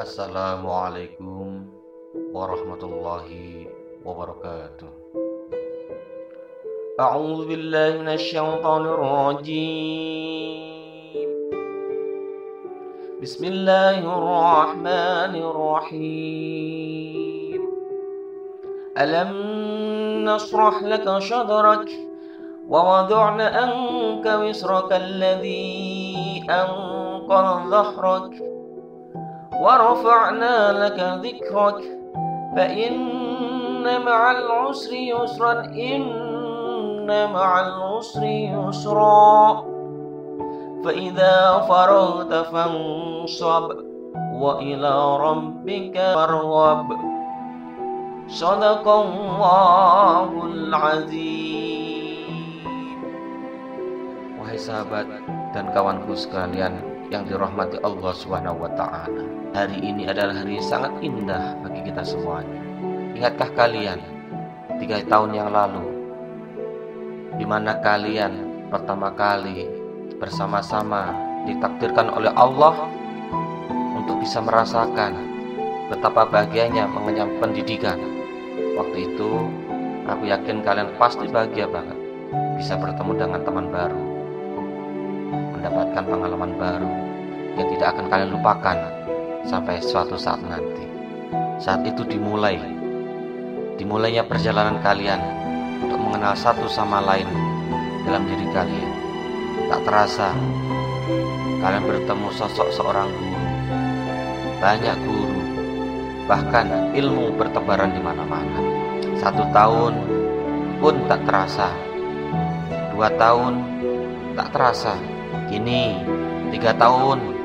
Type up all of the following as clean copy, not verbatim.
Assalamualaikum warahmatullahi wabarakatuh. A'udzu billahi minasyaitonir rajim. Bismillahirrahmanirrahim. Alam nashrah laka sadrak wa wada'na anka wisraka alladhi anqadha dhahrak ورفعنا لك ذكرك فإن مع العسر يسرا إن مع العسر يسرا فإذا فرغت فانصب وإلى ربك فارغب صدق الله العظيم. Wahai sahabat dan kawanku sekalian yang dirahmati Allah Subhanahu wa Ta'ala, hari ini adalah hari yang sangat indah bagi kita semuanya. Ingatkah kalian 3 tahun yang lalu, di mana kalian pertama kali bersama-sama ditakdirkan oleh Allah untuk bisa merasakan betapa bahagianya mengenyam pendidikan? Waktu itu aku yakin kalian pasti bahagia banget bisa bertemu dengan teman baru, mendapatkan pengalaman baru yang tidak akan kalian lupakan sampai suatu saat nanti. Saat itu dimulainya perjalanan kalian untuk mengenal satu sama lain dalam diri kalian. Tak terasa kalian bertemu sosok seorang guru, banyak guru, bahkan ilmu bertebaran di mana-mana. 1 tahun pun tak terasa, 2 tahun tak terasa, kini 3 tahun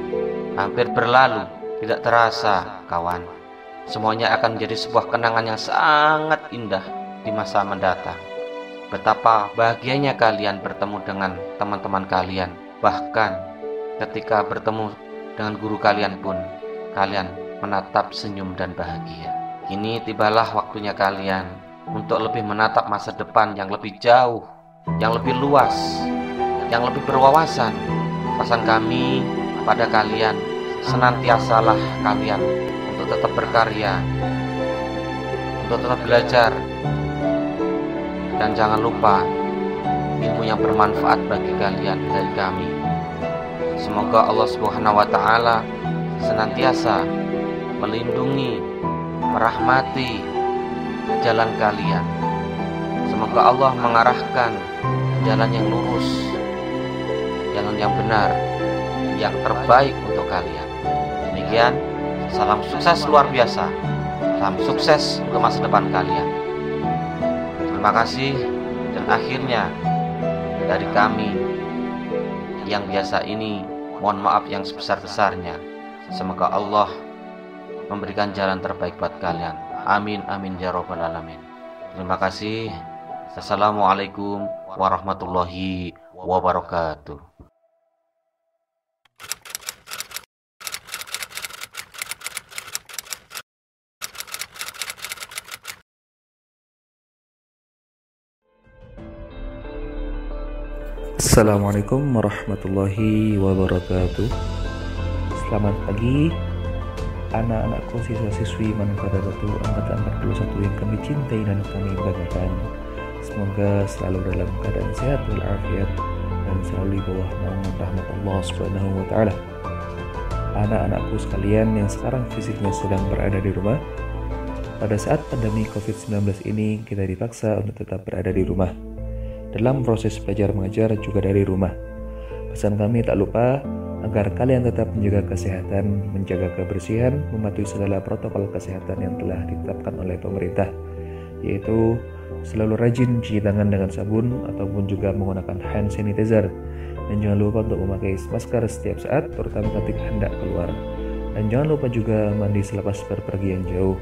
hampir berlalu, tidak terasa kawan. Semuanya akan menjadi sebuah kenangan yang sangat indah di masa mendatang. Betapa bahagianya kalian bertemu dengan teman-teman kalian. Bahkan ketika bertemu dengan guru kalian pun, kalian menatap senyum dan bahagia. Kini tibalah waktunya kalian untuk lebih menatap masa depan yang lebih jauh, yang lebih luas, yang lebih berwawasan. Pesan kami pada kalian, senantiasalah kalian untuk tetap berkarya, untuk tetap belajar, dan jangan lupa ilmu yang bermanfaat bagi kalian dari kami. Semoga Allah Subhanahu wa Ta'ala senantiasa melindungi, merahmati jalan kalian. Semoga Allah mengarahkan jalan yang lurus, jalan yang benar, yang terbaik untuk kalian. Demikian, salam sukses luar biasa, salam sukses untuk masa depan kalian. Terima kasih. Dan akhirnya dari kami yang biasa ini, mohon maaf yang sebesar-besarnya. Semoga Allah memberikan jalan terbaik buat kalian. Amin amin ya rabbal alamin. Terima kasih. Assalamualaikum warahmatullahi wabarakatuh. Assalamualaikum warahmatullahi wabarakatuh. Selamat pagi anak-anakku, siswa-siswi Manfaat Batu angkatan 41 yang kami cintai dan kami banggakan. Semoga selalu dalam keadaan sehat walafiat dan selalu di bawah naungan rahmat Allah Subhanahu wa Ta'ala. Anak-anakku sekalian yang sekarang fisiknya sedang berada di rumah, pada saat pandemi COVID-19 ini kita dipaksa untuk tetap berada di rumah. Dalam proses belajar mengajar juga dari rumah. Pesan kami tak lupa agar kalian tetap menjaga kesehatan, menjaga kebersihan, mematuhi segala protokol kesehatan yang telah ditetapkan oleh pemerintah, yaitu Selalu rajin cuci tangan dengan sabun ataupun juga menggunakan hand sanitizer. Dan jangan lupa untuk memakai masker setiap saat, terutama ketika hendak keluar. Dan jangan lupa juga mandi selepas berpergian jauh.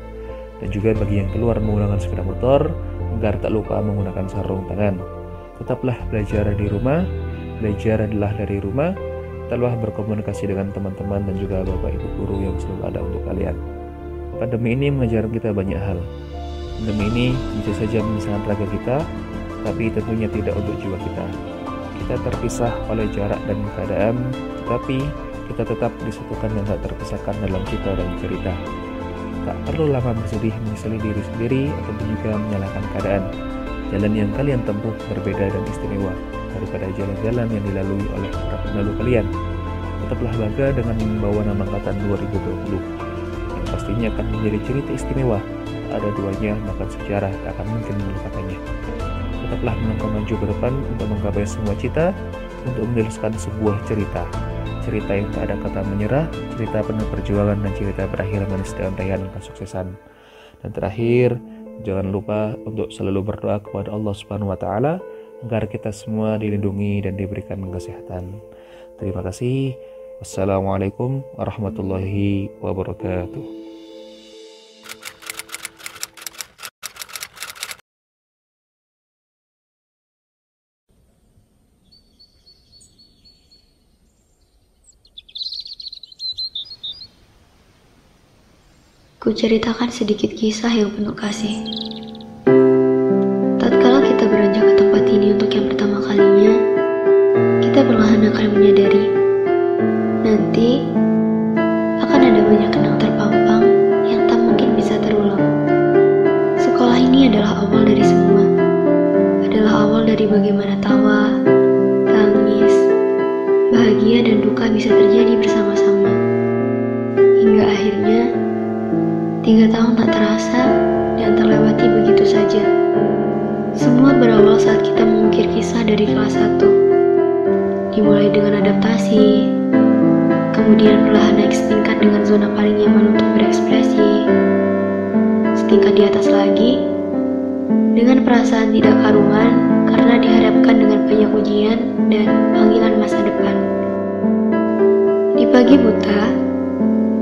Dan juga bagi yang keluar menggunakan sepeda motor, agar tak lupa menggunakan sarung tangan. Tetaplah belajar di rumah, belajar adalah dari rumah. Tetaplah berkomunikasi dengan teman-teman dan juga bapak ibu guru yang selalu ada untuk kalian. Pandemi ini mengajar kita banyak hal. Pandemi ini bisa saja menyusahkan raga kita, tapi tentunya tidak untuk jiwa kita. Kita terpisah oleh jarak dan keadaan, tetapi kita tetap disatukan dan tak terpisahkan dalam cita dan cerita. Tak perlu lama bersedih menyesali diri sendiri ataupun juga menyalahkan keadaan. Jalan yang kalian tempuh berbeda dan istimewa daripada jalan-jalan yang dilalui oleh para pendahulu kalian. Tetaplah bangga dengan membawa nama angkatan 2020 yang pastinya akan menjadi cerita istimewa. Tak ada duanya, bahkan sejarah tak akan mungkin melupakannya. Tetaplah melangkah maju ke depan untuk menggapai semua cita, untuk menuliskan sebuah cerita yang tak ada kata menyerah, cerita penuh perjuangan, dan cerita berakhir manis dalam rayaan kesuksesan. Dan terakhir, jangan lupa untuk selalu berdoa kepada Allah Subhanahu wa Ta'ala agar kita semua dilindungi dan diberikan kesehatan. Terima kasih. Wassalamualaikum warahmatullahi wabarakatuh. Ku ceritakan sedikit kisah yang penuh kasih. Tatkala kita beranjak ke tempat ini untuk yang pertama kalinya, kita perlahan akan menyadari nanti akan ada banyak kenang terpampang yang tak mungkin bisa terulang. Sekolah ini adalah awal dari semua. Adalah awal dari bagaimana tawa, tangis, bahagia dan duka bisa terjadi bersama-sama. Hingga akhirnya 3 tahun tak terasa dan terlewati begitu saja. Semua berawal saat kita mengukir kisah dari kelas 1. Dimulai dengan adaptasi, kemudian perlahan naik setingkat dengan zona paling nyaman untuk berekspresi. Setingkat di atas lagi, dengan perasaan tidak karuan karena dihadapkan dengan banyak ujian dan panggilan masa depan. Di pagi buta,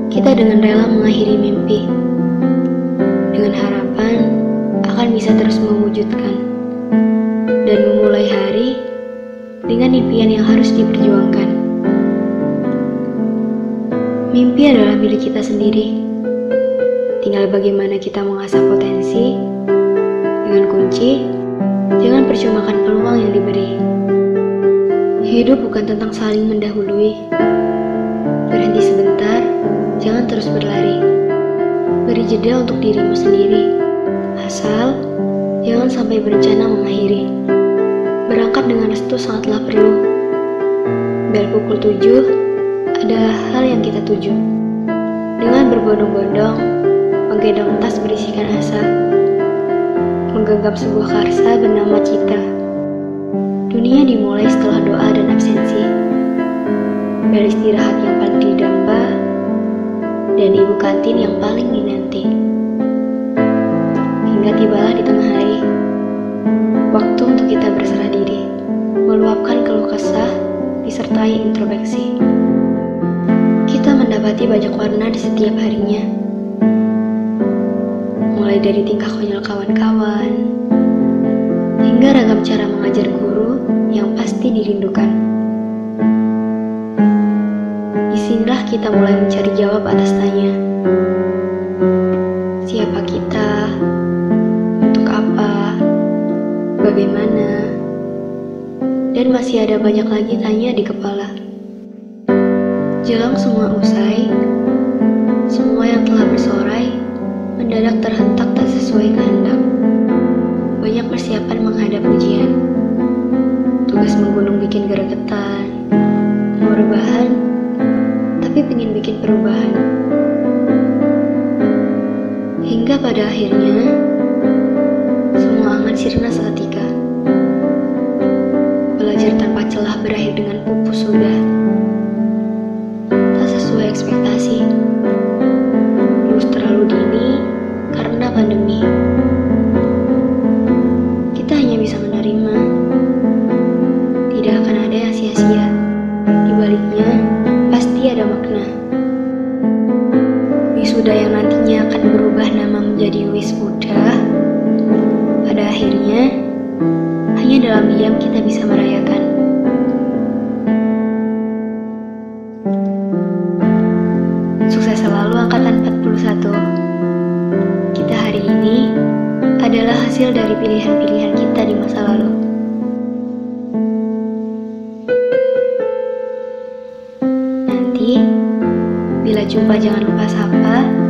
kita dengan rela mengakhiri mimpi, dengan harapan akan bisa terus mewujudkan dan memulai hari dengan impian yang harus diperjuangkan. Mimpi adalah milik kita sendiri, tinggal bagaimana kita mengasah potensi. Dengan kunci, jangan percumakan peluang yang diberi. Hidup bukan tentang saling mendahului. Berhenti sebentar, jangan terus berlari. Beri jeda untuk dirimu sendiri. Asal jangan sampai berencana mengakhiri. Berangkat dengan restu sangatlah perlu. Bel pukul 7 adalah hal yang kita tuju. Dengan berbondong-bondong, menggendong tas berisikan asa, menggenggam sebuah karsa bernama cita. Dunia dimulai setelah doa dan absensi. Bel istirahat yang paling didamba, dan ibu kantin yang paling dinanti. Hingga tibalah di tengah hari, waktu untuk kita berserah diri, meluapkan keluh kesah, disertai introspeksi. Kita mendapati banyak warna di setiap harinya, mulai dari tingkah konyol kawan-kawan, hingga ragam cara mengajar guru yang pasti dirindukan. Disinilah kita mulai mencari jawab atas tanya, siapa kita, untuk apa, bagaimana, dan masih ada banyak lagi tanya di kepala. Jelang semua usai, semua yang telah bersorai mendadak terhentak tak sesuai kehendak. Banyak persiapan menghadap ujian, tugas menggunung bikin gregetan, mau rebahan tapi pengen bikin perubahan. Hingga pada akhirnya semua angan sirna seketika. Belajar tanpa celah berakhir dengan pupus sudah. Tak sesuai ekspektasi. Lulus terlalu dini karena pandemi. pada akhirnya, hanya dalam diam kita bisa merayakan. Sukses selalu angkatan 41. Kita hari ini adalah hasil dari pilihan-pilihan kita di masa lalu. Nanti, bila jumpa jangan lupa sapa.